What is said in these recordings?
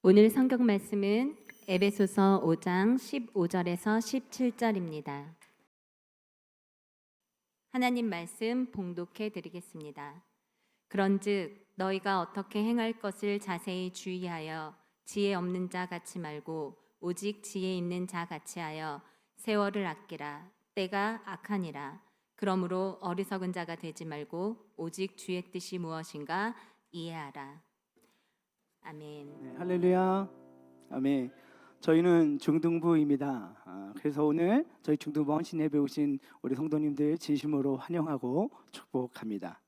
오늘 성경 말씀은 에베소서 5장 15절에서 17절입니다. 하나님 말씀 봉독해 드리겠습니다. 그런즉 너희가 어떻게 행할 것을 자세히 주의하여 지혜 없는 자 같이 말고 오직 지혜 있는 자 같이 하여 세월을 아끼라. 때가 악하니라. 그러므로 어리석은 자가 되지 말고 오직 주의 뜻이 무엇인가 이해하라. 아멘. 네, 할렐루야. 아멘. 저희는 중등부입니다. 그래서 오늘 저희 중등부 헌신 예배 오신 우리 성도님들 진심으로 환영하고 축복합니다.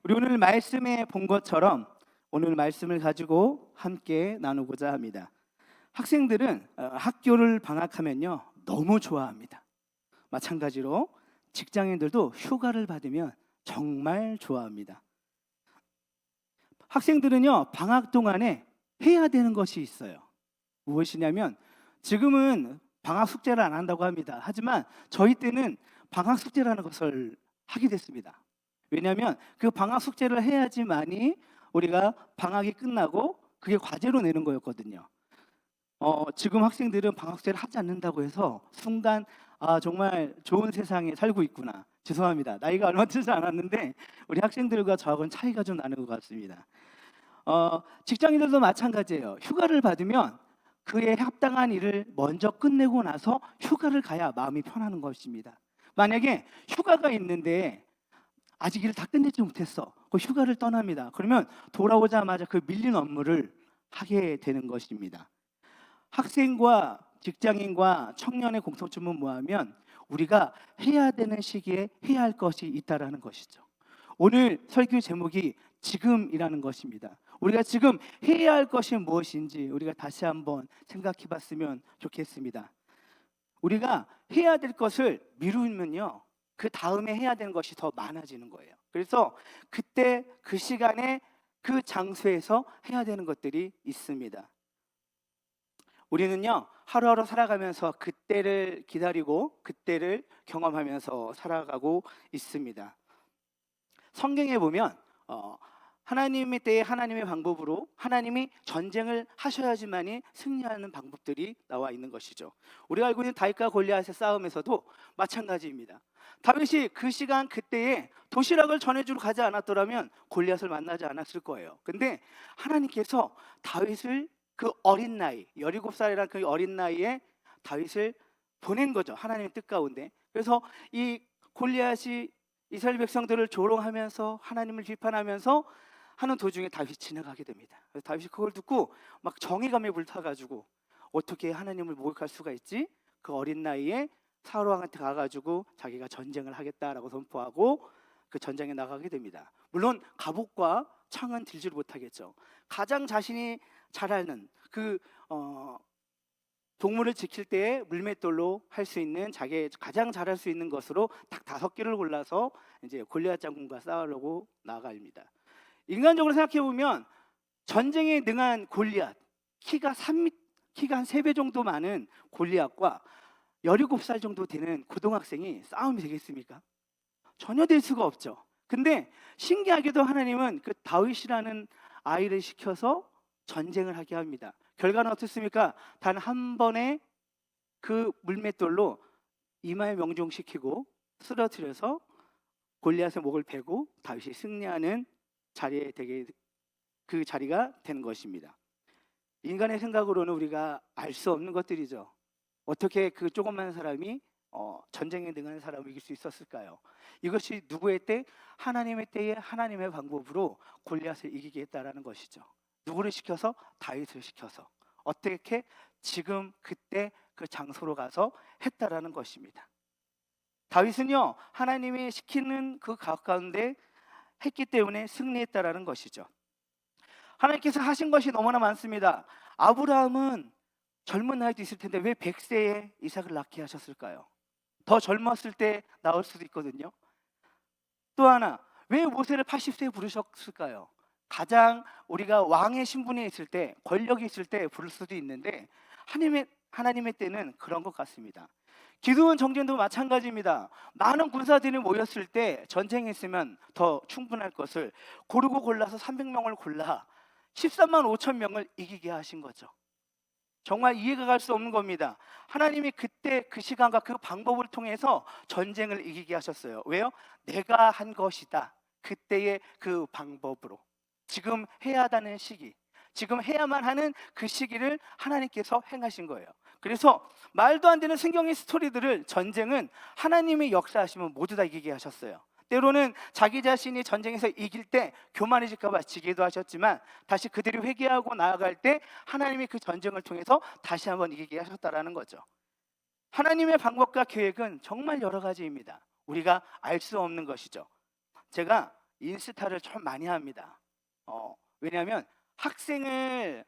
우리 오늘 말씀에 본 것처럼 오늘 말씀을 가지고 함께 나누고자 합니다. 학생들은 학교를 방학하면요 너무 좋아합니다. 마찬가지로 직장인들도 휴가를 받으면 정말 좋아합니다. 학생들은요 방학 동안에 해야 되는 것이 있어요. 무엇이냐면 지금은 방학 숙제를 안 한다고 합니다. 하지만 저희 때는 방학 숙제라는 것을 하게 됐습니다. 왜냐하면 그 방학 숙제를 해야지만이 우리가 방학이 끝나고 그게 과제로 내는 거였거든요. 지금 학생들은 방학 숙제를 하지 않는다고 해서 순간 정말 좋은 세상에 살고 있구나. 죄송합니다. 나이가 얼마 되지 않았는데 우리 학생들과 저하고는 차이가 좀 나는 것 같습니다. 직장인들도 마찬가지예요. 휴가를 받으면 그에 합당한 일을 먼저 끝내고 나서 휴가를 가야 마음이 편하는 것입니다. 만약에 휴가가 있는데 아직 일을 다 끝내지 못했어. 그 휴가를 떠납니다. 그러면 돌아오자마자 그 밀린 업무를 하게 되는 것입니다. 학생과 직장인과 청년의 공통점은 뭐하면 우리가 해야 되는 시기에 해야 할 것이 있다라는 것이죠. 오늘 설교 제목이 지금이라는 것입니다. 우리가 지금 해야 할 것이 무엇인지 우리가 다시 한번 생각해 봤으면 좋겠습니다. 우리가 해야 될 것을 미루면요 그 다음에 해야 되는 것이 더 많아지는 거예요. 그래서 그때 그 시간에 그 장소에서 해야 되는 것들이 있습니다. 우리는요 하루하루 살아가면서 그때를 기다리고 그때를 경험하면서 살아가고 있습니다. 성경에 보면 하나님의 때에 하나님의 방법으로 하나님이 전쟁을 하셔야지만이 승리하는 방법들이 나와 있는 것이죠. 우리가 알고 있는 다윗과 골리앗의 싸움에서도 마찬가지입니다. 다윗이 그 시간 그때에 도시락을 전해주러 가지 않았더라면 골리앗을 만나지 않았을 거예요. 근데 하나님께서 다윗을 그 어린 나이 17살이라는 그 어린 나이에 다윗을 보낸 거죠. 하나님의 뜻 가운데. 그래서 이 골리앗이 이스라엘 백성들을 조롱하면서 하나님을 비판하면서 하는 도중에 다윗이 지나가게 됩니다. 그래서 다윗이 그걸 듣고 막 정의감에 불타가지고 어떻게 하나님을 모욕할 수가 있지? 그 어린 나이에 사울왕한테 가가지고 자기가 전쟁을 하겠다라고 선포하고 그 전쟁에 나가게 됩니다. 물론 갑옷과 창은 들지를 못하겠죠. 가장 자신이 잘 아는 그 동물을 지킬 때에 물맷돌로 할 수 있는 자기 가장 잘할 수 있는 것으로 딱 5개를 골라서 이제 골리앗 장군과 싸우려고 나아갑니다. 인간적으로 생각해 보면 전쟁에 능한 골리앗, 키가 한 3배 정도 많은 골리앗과 17살 정도 되는 고등학생이 싸움이 되겠습니까? 전혀 될 수가 없죠. 근데 신기하게도 하나님은 그 다윗이라는 아이를 시켜서 전쟁을 하게 합니다. 결과는 어떻습니까? 단 한 번에 그 물맷돌로 이마에 명중시키고 쓰러뜨려서 골리앗의 목을 베고 다윗이 승리하는 자리에 그 자리가 된 것입니다. 인간의 생각으로는 우리가 알 수 없는 것들이죠. 어떻게 그 조그만 사람이 전쟁에 능한 사람을 이길 수 있었을까요? 이것이 누구의 때? 하나님의 때에 하나님의 방법으로 골리앗을 이기게 했다라는 것이죠. 누구를 시켜서? 다윗을 시켜서. 어떻게? 지금 그때 그 장소로 가서 했다라는 것입니다. 다윗은요 하나님이 시키는 그 가운데 했기 때문에 승리했다라는 것이죠. 하나님께서 하신 것이 너무나 많습니다. 아브라함은 젊은 나이도 있을 텐데 왜 100세에 이삭을 낳게 하셨을까요? 더 젊었을 때 나올 수도 있거든요. 또 하나, 왜 모세를 80세에 부르셨을까요? 가장 우리가 왕의 신분에 있을 때, 권력이 있을 때 부를 수도 있는데 하나님의 때는 그런 것 같습니다. 기드온 정전도 마찬가지입니다. 많은 군사들이 모였을 때 전쟁했으면 더 충분할 것을 고르고 골라서 300명을 골라 13만 5천 명을 이기게 하신 거죠. 정말 이해가 갈 수 없는 겁니다. 하나님이 그때 그 시간과 그 방법을 통해서 전쟁을 이기게 하셨어요. 왜요? 내가 한 것이다. 그때의 그 방법으로. 지금 해야 하는 시기, 지금 해야만 하는 그 시기를 하나님께서 행하신 거예요. 그래서 말도 안 되는 성경의 스토리들을 전쟁은 하나님이 역사하시면 모두 다 이기게 하셨어요. 때로는 자기 자신이 전쟁에서 이길 때 교만해질까 봐 지기도 하셨지만, 다시 그들이 회개하고 나아갈 때 하나님이 그 전쟁을 통해서 다시 한번 이기게 하셨다라는 거죠. 하나님의 방법과 계획은 정말 여러 가지입니다. 우리가 알 수 없는 것이죠. 제가 인스타를 좀 많이 합니다. 왜냐하면 학생을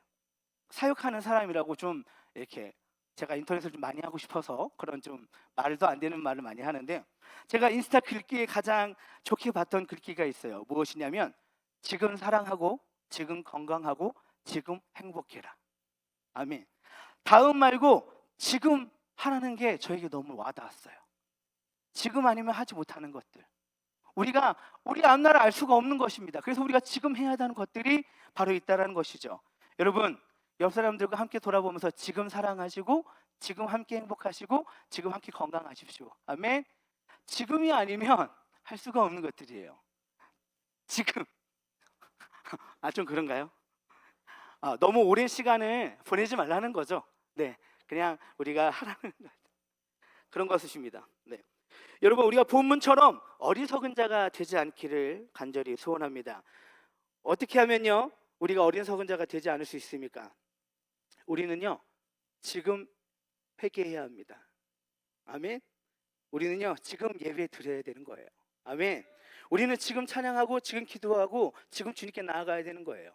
사육하는 사람이라고 좀 이렇게 제가 인터넷을 좀 많이 하고 싶어서 그런 좀 말도 안 되는 말을 많이 하는데, 제가 인스타 글귀에 가장 좋게 봤던 글귀가 있어요. 무엇이냐면 지금 사랑하고 지금 건강하고 지금 행복해라. 아멘. 다음 말고 지금 하라는 게 저에게 너무 와닿았어요. 지금 아니면 하지 못하는 것들, 우리가 우리 앞날을 알 수가 없는 것입니다. 그래서 우리가 지금 해야 하는 것들이 바로 있다라는 것이죠. 여러분, 옆 사람들과 함께 돌아보면서 지금 사랑하시고 지금 함께 행복하시고 지금 함께 건강하십시오. 아멘. 지금이 아니면 할 수가 없는 것들이에요. 지금. 좀 그런가요? 너무 오랜 시간을 보내지 말라는 거죠. 네, 그냥 우리가 하라는 그런 것이십니다. 네. 여러분, 우리가 본문처럼 어리석은 자가 되지 않기를 간절히 소원합니다. 어떻게 하면요 우리가 어리석은 자가 되지 않을 수 있습니까? 우리는요 지금 회개해야 합니다. 아멘. 우리는요 지금 예배 드려야 되는 거예요. 아멘. 우리는 지금 찬양하고 지금 기도하고 지금 주님께 나아가야 되는 거예요.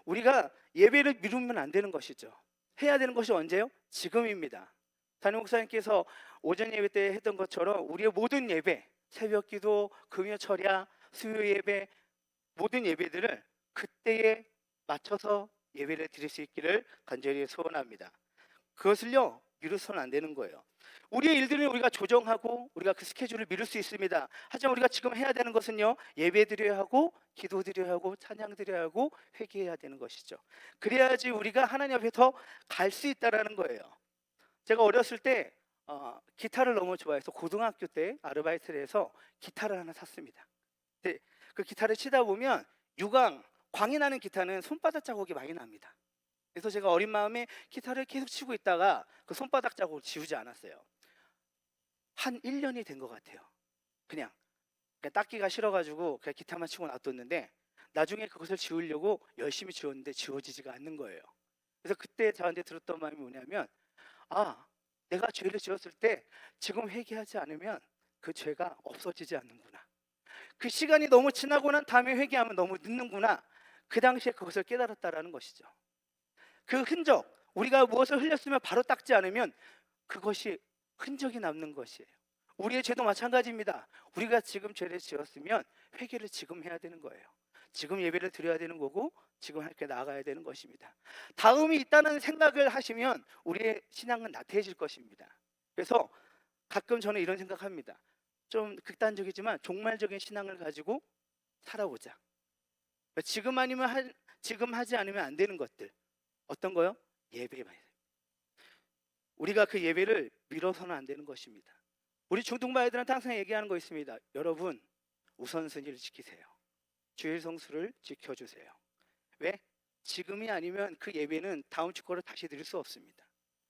우리가 예배를 미루면 안 되는 것이죠. 해야 되는 것이 언제요? 지금입니다. 담임 목사님께서 오전 예배 때 했던 것처럼 우리의 모든 예배, 새벽 기도, 금요 철야, 수요 예배, 모든 예배들을 그때에 맞춰서 예배를 드릴 수 있기를 간절히 소원합니다. 그것을요 미루서는 안 되는 거예요. 우리의 일들은 우리가 조정하고 우리가 그 스케줄을 미룰 수 있습니다. 하지만 우리가 지금 해야 되는 것은요 예배 드려야 하고 기도 드려야 하고 찬양 드려야 하고 회개해야 되는 것이죠. 그래야지 우리가 하나님 앞에 더 갈 수 있다라는 거예요. 제가 어렸을 때 기타를 너무 좋아해서 고등학교 때 아르바이트를 해서 기타를 하나 샀습니다. 근데 그 기타를 치다 보면 광이 나는 기타는 손바닥 자국이 많이 납니다. 그래서 제가 어린 마음에 기타를 계속 치고 있다가 그 손바닥 자국을 지우지 않았어요. 한 1년이 된 것 같아요. 그냥 닦기가 싫어가지고 그냥 기타만 치고 놔뒀는데, 나중에 그것을 지우려고 열심히 지웠는데 지워지지가 않는 거예요. 그래서 그때 저한테 들었던 마음이 뭐냐면, 내가 죄를 지었을 때 지금 회개하지 않으면 그 죄가 없어지지 않는구나. 그 시간이 너무 지나고 난 다음에 회개하면 너무 늦는구나. 그 당시에 그것을 깨달았다라는 것이죠. 그 흔적, 우리가 무엇을 흘렸으면 바로 닦지 않으면 그것이 흔적이 남는 것이에요. 우리의 죄도 마찬가지입니다. 우리가 지금 죄를 지었으면 회개를 지금 해야 되는 거예요. 지금 예배를 드려야 되는 거고 지금 함께 나아가야 되는 것입니다. 다음이 있다는 생각을 하시면 우리의 신앙은 나태해질 것입니다. 그래서 가끔 저는 이런 생각합니다. 좀 극단적이지만 종말적인 신앙을 가지고 살아보자. 지금 아니면 지금 하지 않으면 안 되는 것들, 어떤 거요? 예배만. 우리가 그 예배를 미뤄서는 안 되는 것입니다. 우리 중등부아이들한테 항상 얘기하는 거 있습니다. 여러분, 우선순위를 지키세요. 주일 성수를 지켜주세요. 왜? 지금이 아니면 그 예배는 다음 주 거를 다시 드릴 수 없습니다.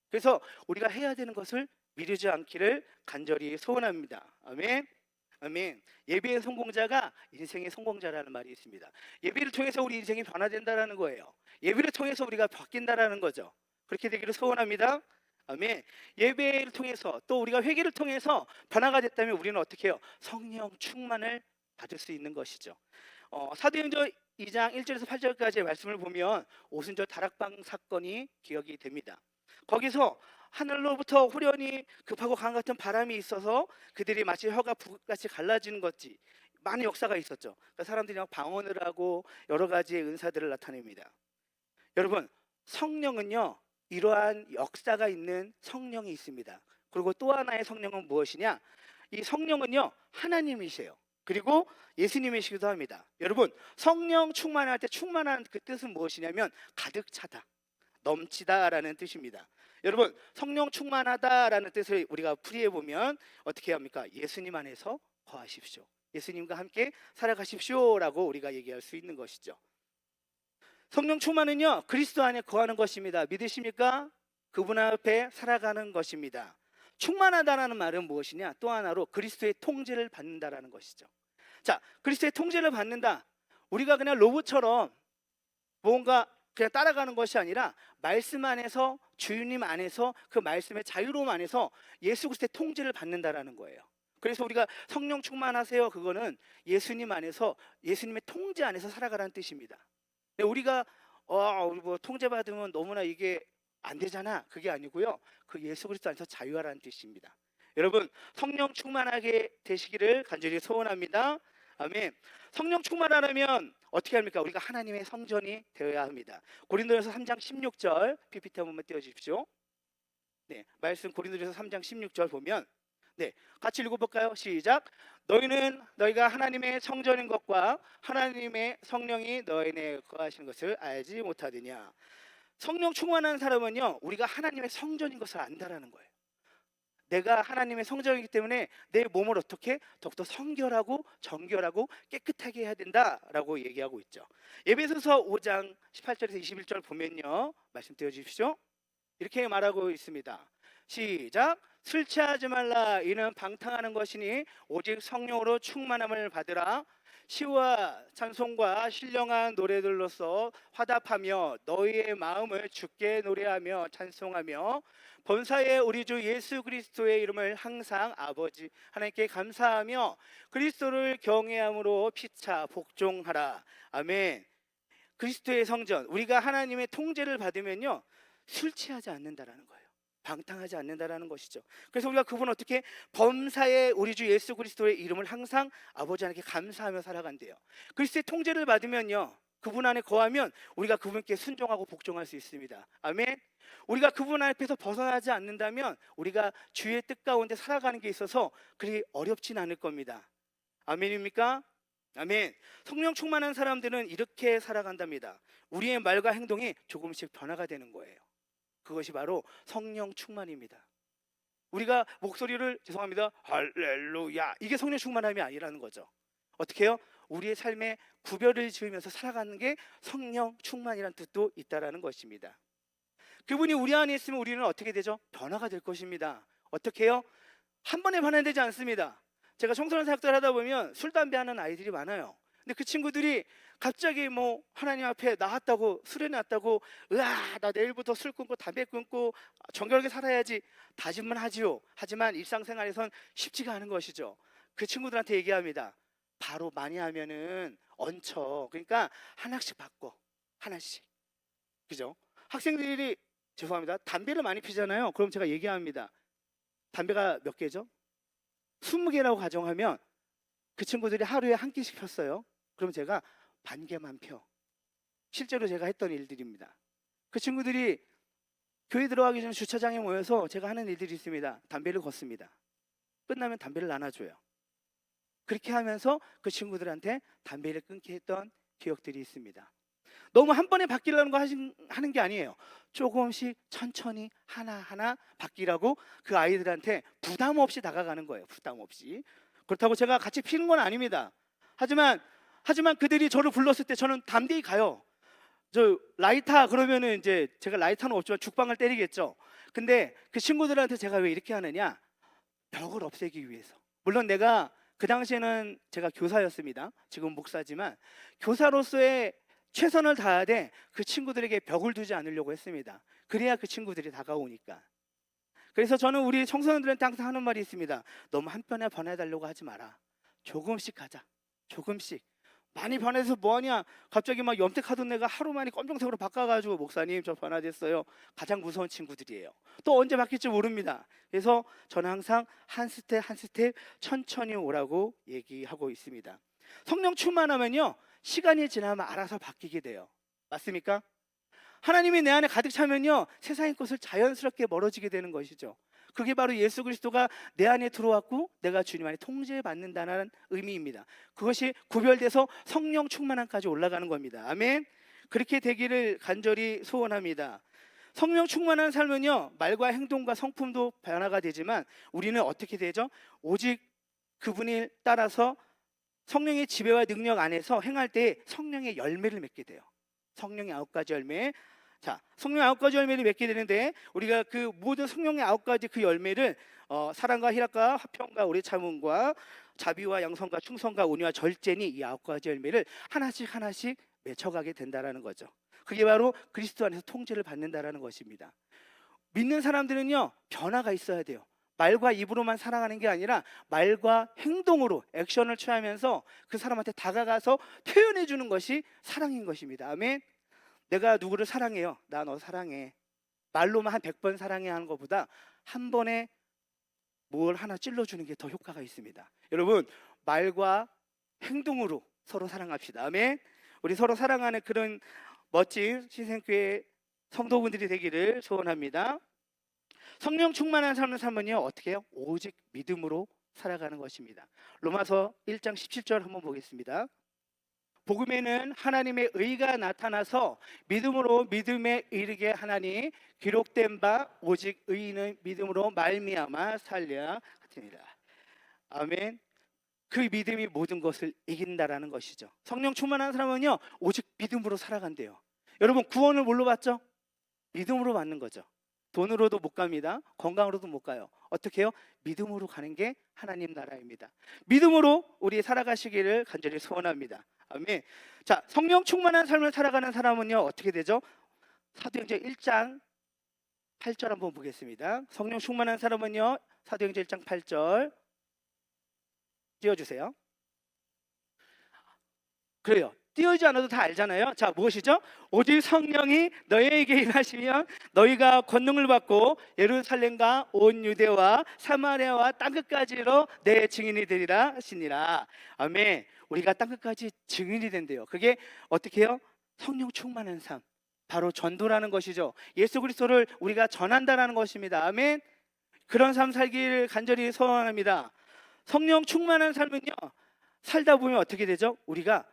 그래서 우리가 해야 되는 것을 미루지 않기를 간절히 소원합니다. 아멘. 아멘. 예배의 성공자가 인생의 성공자라는 말이 있습니다. 예배를 통해서 우리 인생이 변화된다라는 거예요. 예배를 통해서 우리가 바뀐다라는 거죠. 그렇게 되기를 소원합니다. 아멘. 예배를 통해서 또 우리가 회개를 통해서 변화가 됐다면 우리는 어떻게 해요? 성령 충만을 받을 수 있는 것이죠. 사도행전 2장 1절에서 8절까지의 말씀을 보면 오순절 다락방 사건이 기억이 됩니다. 거기서 하늘로부터 후련히 급하고 강한 같은 바람이 있어서 그들이 마치 혀가 북같이 갈라지는 것이 많은 역사가 있었죠. 그러니까 사람들이 막 방언을 하고 여러 가지의 은사들을 나타냅니다. 여러분, 성령은요 이러한 역사가 있는 성령이 있습니다. 그리고 또 하나의 성령은 무엇이냐? 이 성령은요 하나님이세요. 그리고 예수님이시기도 합니다. 여러분, 성령 충만할 때 충만한 그 뜻은 무엇이냐면 가득 차다, 넘치다라는 뜻입니다. 여러분, 성령 충만하다라는 뜻을 우리가 풀이해 보면 어떻게 합니까? 예수님 안에서 거하십시오. 예수님과 함께 살아가십시오라고 우리가 얘기할 수 있는 것이죠. 성령 충만은요, 그리스도 안에 거하는 것입니다. 믿으십니까? 그분 앞에 살아가는 것입니다. 충만하다라는 말은 무엇이냐? 또 하나로 그리스도의 통제를 받는다라는 것이죠. 자, 그리스도의 통제를 받는다. 우리가 그냥 로봇처럼 뭔가 그냥 따라가는 것이 아니라 말씀 안에서, 주님 안에서, 그 말씀의 자유로움 안에서 예수 그리스도의 통제를 받는다라는 거예요. 그래서 우리가 성령 충만하세요, 그거는 예수님 안에서, 예수님의 통제 안에서 살아가라는 뜻입니다. 근데 우리가 우리 뭐 통제받으면 너무나 이게 안 되잖아, 그게 아니고요, 그 예수 그리스도 안에서 자유하라는 뜻입니다. 여러분, 성령 충만하게 되시기를 간절히 소원합니다. 아멘. 성령 충만하려면 어떻게 합니까? 우리가 하나님의 성전이 되어야 합니다. 고린도전서 3장 16절 PPT 한번 띄워주십시오. 네, 말씀 고린도전서 3장 16절 보면, 네, 같이 읽어볼까요? 시작. 너희가 하나님의 성전인 것과 하나님의 성령이 너희 내에 거하시는 것을 알지 못하느냐. 성령 충만한 사람은요, 우리가 하나님의 성전인 것을 안다라는 거예요. 내가 하나님의 성전이기 때문에 내 몸을 어떻게 더욱더 성결하고 정결하고 깨끗하게 해야 된다라고 얘기하고 있죠. 에베소서 5장 18절에서 21절 보면요, 말씀 띄워주십시오. 이렇게 말하고 있습니다. 시작. 술 취하지 말라. 이는 방탕하는 것이니 오직 성령으로 충만함을 받으라. 시와 찬송과 신령한 노래들로서 화답하며 너희의 마음을 주께 노래하며 찬송하며 범사에 우리 주 예수 그리스도의 이름을 항상 아버지 하나님께 감사하며 그리스도를 경외함으로 피차 복종하라. 아멘. 그리스도의 성전, 우리가 하나님의 통제를 받으면요, 술 취하지 않는다라는 거예요. 방탕하지 않는다라는 것이죠. 그래서 우리가 그분 어떻게 범사에 우리 주 예수 그리스도의 이름을 항상 아버지 하나님께 감사하며 살아간대요. 그리스도의 통제를 받으면요, 그분 안에 거하면 우리가 그분께 순종하고 복종할 수 있습니다. 아멘. 우리가 그분 앞에서 벗어나지 않는다면 우리가 주의 뜻 가운데 살아가는 게 있어서 그리 어렵진 않을 겁니다. 아멘입니까? 아멘. 성령 충만한 사람들은 이렇게 살아간답니다. 우리의 말과 행동이 조금씩 변화가 되는 거예요. 그것이 바로 성령 충만입니다. 우리가 목소리를, 죄송합니다, 할렐루야, 이게 성령 충만함이 아니라는 거죠. 어떻게 해요? 우리의 삶에 구별을 지으면서 살아가는 게 성령 충만이라는 뜻도 있다라는 것입니다. 그분이 우리 안에 있으면 우리는 어떻게 되죠? 변화가 될 것입니다. 어떻게 해요? 한 번에 변화되지 않습니다. 제가 청소년 사역들 하다 보면 술, 담배 하는 아이들이 많아요. 근데 그 친구들이 갑자기 뭐 하나님 앞에 나왔다고, 술에 났다고, 나 내일부터 술 끊고 담배 끊고 정결하게 살아야지 다짐만 하지요. 하지만 일상생활에선 쉽지가 않은 것이죠. 그 친구들한테 얘기합니다. 바로 많이 하면은 얹혀. 그러니까 하나씩 바꿔, 하나씩. 그죠? 학생들이, 죄송합니다, 담배를 많이 피잖아요. 그럼 제가 얘기합니다. 담배가 몇 개죠? 20개라고 가정하면 그 친구들이 하루에 한 끼씩 폈어요. 그럼 제가 반 개만 펴. 실제로 제가 했던 일들입니다. 그 친구들이 교회 들어가기 전 주차장에 모여서 제가 하는 일들이 있습니다. 담배를 걷습니다. 끝나면 담배를 나눠줘요. 그렇게 하면서 그 친구들한테 담배를 끊게 했던 기억들이 있습니다. 너무 한 번에 바뀌려는 거 하는 게 아니에요. 조금씩 천천히 하나하나 바뀌라고 그 아이들한테 부담 없이 다가가는 거예요. 부담 없이. 그렇다고 제가 같이 피는 건 아닙니다. 하지만 그들이 저를 불렀을 때 저는 담대히 가요. 저 라이터 그러면은 이제 제가 라이터는 없지만 죽방을 때리겠죠. 근데 그 친구들한테 제가 왜 이렇게 하느냐? 벽을 없애기 위해서. 물론 내가 그 당시에는 제가 교사였습니다. 지금 목사지만 교사로서의 최선을 다해야 돼. 그 친구들에게 벽을 두지 않으려고 했습니다. 그래야 그 친구들이 다가오니까. 그래서 저는 우리 청소년들한테 항상 하는 말이 있습니다. 너무 한 편에 변해달라고 하지 마라. 조금씩 가자. 조금씩. 많이 변해서 뭐하냐? 갑자기 막 염색하던 애가 하루 만에 검정색으로 바꿔가지고 목사님 저 변화됐어요. 가장 무서운 친구들이에요. 또 언제 바뀔지 모릅니다. 그래서 저는 항상 한 스텝 한 스텝 천천히 오라고 얘기하고 있습니다. 성령 충만하면요, 시간이 지나면 알아서 바뀌게 돼요. 맞습니까? 하나님이 내 안에 가득 차면요, 세상의 것을 자연스럽게 멀어지게 되는 것이죠. 그게 바로 예수 그리스도가 내 안에 들어왔고 내가 주님 안에 통제받는다는 의미입니다. 그것이 구별돼서 성령 충만함까지 올라가는 겁니다. 아멘. 그렇게 되기를 간절히 소원합니다. 성령 충만한 삶은요, 말과 행동과 성품도 변화가 되지만 우리는 어떻게 되죠? 오직 그분을 따라서 성령의 지배와 능력 안에서 행할 때 성령의 열매를 맺게 돼요. 성령의 9가지 열매. 자, 성령의 9가지 열매를 맺게 되는데 우리가 그 모든 성령의 9가지 그 열매를 사랑과 희락과 화평과 오래 참음과 자비와 양선과 충성과 온유와 절제니 이 9가지 열매를 하나씩 하나씩 맺혀가게 된다라는 거죠. 그게 바로 그리스도 안에서 통제를 받는다라는 것입니다. 믿는 사람들은요, 변화가 있어야 돼요. 말과 입으로만 사랑하는 게 아니라 말과 행동으로 액션을 취하면서 그 사람한테 다가가서 표현해 주는 것이 사랑인 것입니다. 아멘. 내가 누구를 사랑해요. 나 너 사랑해. 말로만 한 100번 사랑해 하는 것보다 한 번에 뭘 하나 찔러주는 게 더 효과가 있습니다. 여러분, 말과 행동으로 서로 사랑합시다. 아멘. 우리 서로 사랑하는 그런 멋진 신생교회 성도분들이 되기를 소원합니다. 성령 충만한 삶을 살면요, 어떻게 해요? 오직 믿음으로 살아가는 것입니다. 로마서 1장 17절 한번 보겠습니다. 복음에는 하나님의 의가 나타나서 믿음으로 믿음에 이르게 하나니 기록된 바 오직 의인은 믿음으로 말미암아 살려 하니라. 아멘. 그 믿음이 모든 것을 이긴다라는 것이죠. 성령 충만한 사람은요, 오직 믿음으로 살아간대요. 여러분, 구원을 뭘로 받죠? 믿음으로 받는 거죠. 돈으로도 못 갑니다. 건강으로도 못 가요. 어떻게 해요? 믿음으로 가는 게 하나님 나라입니다. 믿음으로 우리 살아가시기를 간절히 소원합니다. 아멘. 자, 성령 충만한 삶을 살아가는 사람은요, 어떻게 되죠? 사도행전 1장 8절 한번 보겠습니다. 성령 충만한 사람은요, 사도행전 1장 8절 띄워주세요. 그래요. 띄우지 않아도 다 알잖아요. 자, 무엇이죠? 오직 성령이 너희에게 임하시면 너희가 권능을 받고 예루살렘과 온 유대와 사마리아와 땅끝까지로 내 증인이 되리라 하시니라. 아멘. 우리가 땅끝까지 증인이 된대요. 그게 어떻게 해요? 성령 충만한 삶, 바로 전도라는 것이죠. 예수 그리스도를 우리가 전한다라는 것입니다. 아멘. 그런 삶 살기를 간절히 소원합니다. 성령 충만한 삶은요, 살다 보면 어떻게 되죠? 우리가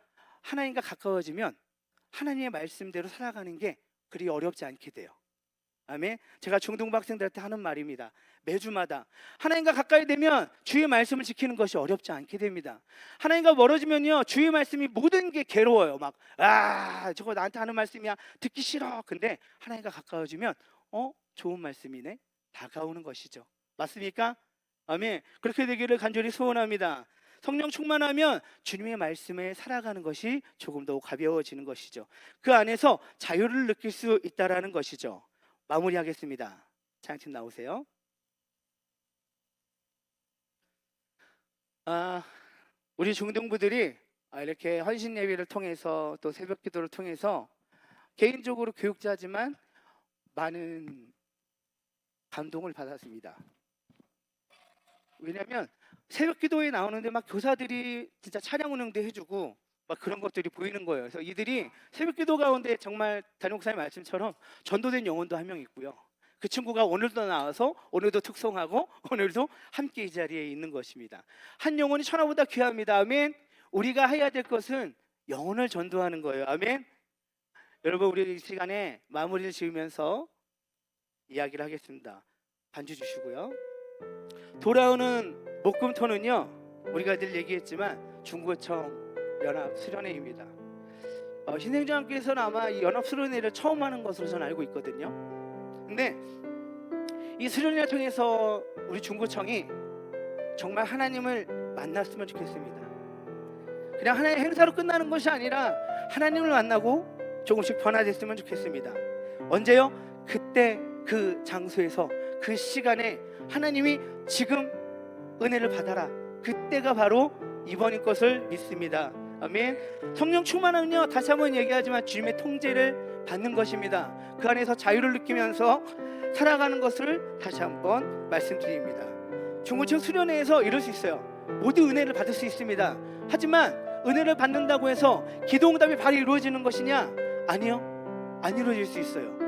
하나님과 가까워지면 하나님의 말씀대로 살아가는 게 그리 어렵지 않게 돼요. 아멘. 제가 중등부 학생들한테 하는 말입니다. 매주마다 하나님과 가까이 되면 주의 말씀을 지키는 것이 어렵지 않게 됩니다. 하나님과 멀어지면요, 주의 말씀이 모든 게 괴로워요. 막 저거 나한테 하는 말씀이야, 듣기 싫어. 근데 하나님과 가까워지면 좋은 말씀이네, 다가오는 것이죠. 맞습니까? 아멘. 그렇게 되기를 간절히 소원합니다. 성령 충만하면 주님의 말씀에 살아가는 것이 조금 더 가벼워지는 것이죠. 그 안에서 자유를 느낄 수 있다라는 것이죠. 마무리하겠습니다. 찬양팀 나오세요. 우리 중등부들이 이렇게 헌신 예배를 통해서 또 새벽 기도를 통해서 개인적으로 교육자지만 많은 감동을 받았습니다. 왜냐하면 새벽 기도에 나오는데 막 교사들이 진짜 찬양 운영도 해주고 막 그런 것들이 보이는 거예요. 그래서 이들이 새벽 기도 가운데 정말 담임 목사님 말씀처럼 전도된 영혼도 한 명 있고요. 그 친구가 오늘도 나와서 오늘도 특송하고 오늘도 함께 이 자리에 있는 것입니다. 한 영혼이 천하보다 귀합니다. 아멘. 우리가 해야 될 것은 영혼을 전도하는 거예요. 아멘. 여러분, 우리 이 시간에 마무리를 지으면서 이야기를 하겠습니다. 반주 주시고요. 돌아오는 목금토는요, 우리가 늘 얘기했지만 중구청 연합 수련회입니다. 신생장학교에서는 아마 이 연합 수련회를 처음 하는 것으로 저는 알고 있거든요. 근데 이 수련회를 통해서 우리 중구청이 정말 하나님을 만났으면 좋겠습니다. 그냥 하나님의 행사로 끝나는 것이 아니라 하나님을 만나고 조금씩 변화됐으면 좋겠습니다. 언제요? 그때 그 장소에서 그 시간에 하나님이 지금 은혜를 받아라, 그때가 바로 이번인 것을 믿습니다. 아멘. 성령 충만하면요, 다시 한번 얘기하지만 주님의 통제를 받는 것입니다. 그 안에서 자유를 느끼면서 살아가는 것을 다시 한번 말씀드립니다. 중고층 수련회에서 이럴 수 있어요. 모두 은혜를 받을 수 있습니다. 하지만 은혜를 받는다고 해서 기도응답이 바로 이루어지는 것이냐? 아니요, 안 이루어질 수 있어요.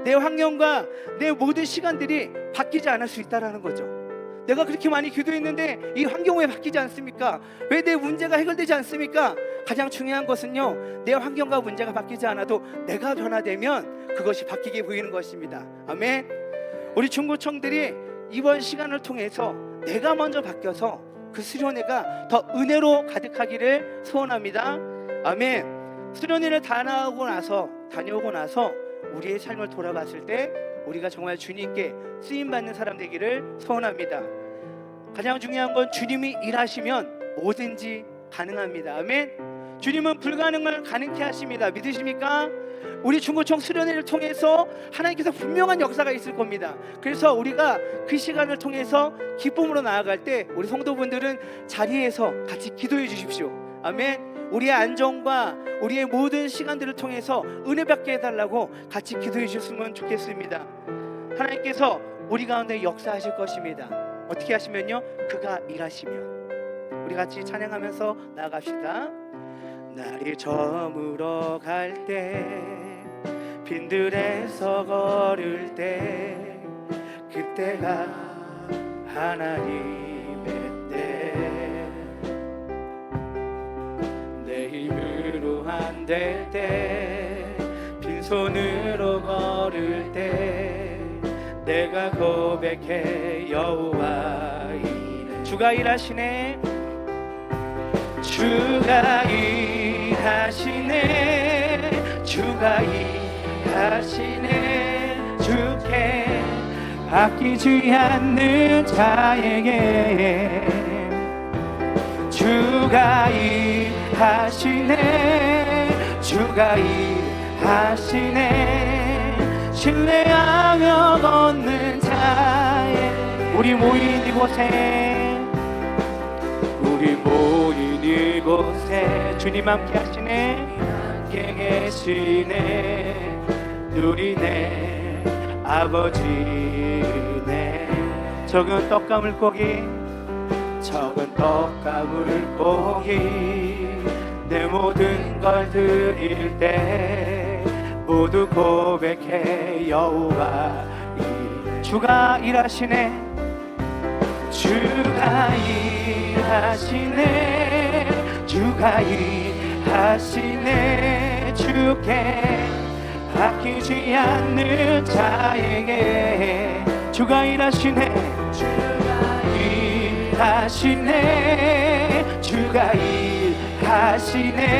내 환경과 내 모든 시간들이 바뀌지 않을 수 있다는 거죠. 내가 그렇게 많이 기도했는데 이 환경 왜 바뀌지 않습니까? 왜 내 문제가 해결되지 않습니까? 가장 중요한 것은요, 내 환경과 문제가 바뀌지 않아도 내가 변화되면 그것이 바뀌게 보이는 것입니다. 아멘. 우리 중고청들이 이번 시간을 통해서 내가 먼저 바뀌어서 그 수련회가 더 은혜로 가득하기를 소원합니다. 아멘. 수련회를 다녀오고 나서 우리의 삶을 돌아봤을 때 우리가 정말 주님께 쓰임받는 사람 되기를 소원합니다. 가장 중요한 건 주님이 일하시면 뭐든지 가능합니다. 아멘. 주님은 불가능을 가능케 하십니다. 믿으십니까? 우리 중고청 수련회를 통해서 하나님께서 분명한 역사가 있을 겁니다. 그래서 우리가 그 시간을 통해서 기쁨으로 나아갈 때 우리 성도분들은 자리에서 같이 기도해 주십시오. 아멘. 우리의 안정과 우리의 모든 시간들을 통해서 은혜 받게 해달라고 같이 기도해 주셨으면 좋겠습니다. 하나님께서 우리 가운데 역사하실 것입니다. 어떻게 하시면요? 그가 일하시면. 우리 같이 찬양하면서 나아갑시다. 날이 저물어 갈 때, 빈들에서 걸을 때, 그때가 하나님의 때. 내 힘으로 안 될 때, 빈손으로 걸을 때, 내가 고백해 여호와 이래. 주가 일하시네. 주가 일하시네. 주가 일하시네. 주께 바뀌지 않는 자에게 주가 일하시네. 주가 일하시네. 신뢰하며 걷는 자에. 우리 모인 이곳에 주님 함께 하시네. 함께 계시네. 누리네. 아버지네. 적은 떡과 물고기, 적은 떡과 물고기, 내 모든 걸 드릴 때 모두 고백해 여호와 주가 일하시네. 주가 일하시네. 주가 일하시네. 주께 바뀌지 않는 자에게 주가 일하시네. 주가 일하시네. 주가 일하시네.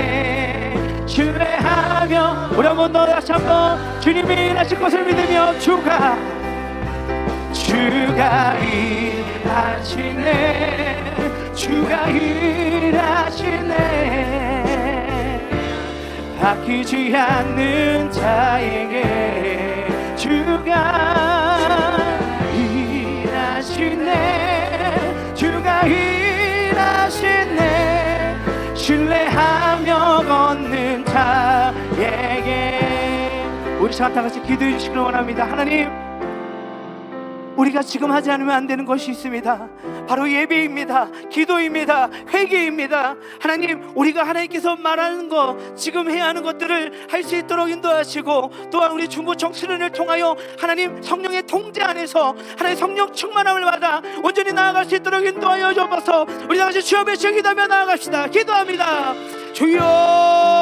신뢰하며 우리 한번 더 다시 한번 주님이 일하실 것을 믿으며 주가 일하시네. 주가 일하시네. 바뀌지 않는 자에게 주가 일하시네. 주가 일하시네. 신뢰하며 걷는 자에게. 우리 다 같이 기도해 주시길 원합니다. 하나님, 우리가 지금 하지 않으면 안 되는 것이 있습니다. 바로 예배입니다. 기도입니다. 회개입니다. 하나님, 우리가 하나님께서 말하는 것, 지금 해야 하는 것들을 할 수 있도록 인도하시고, 또한 우리 중고청 수련을 통하여 하나님 성령의 통제 안에서 하나님 성령 충만함을 받아 온전히 나아갈 수 있도록 인도하여 주옵소서. 우리 다같이 주여 외쳐 기도하며 나아갑시다. 기도합니다. 주여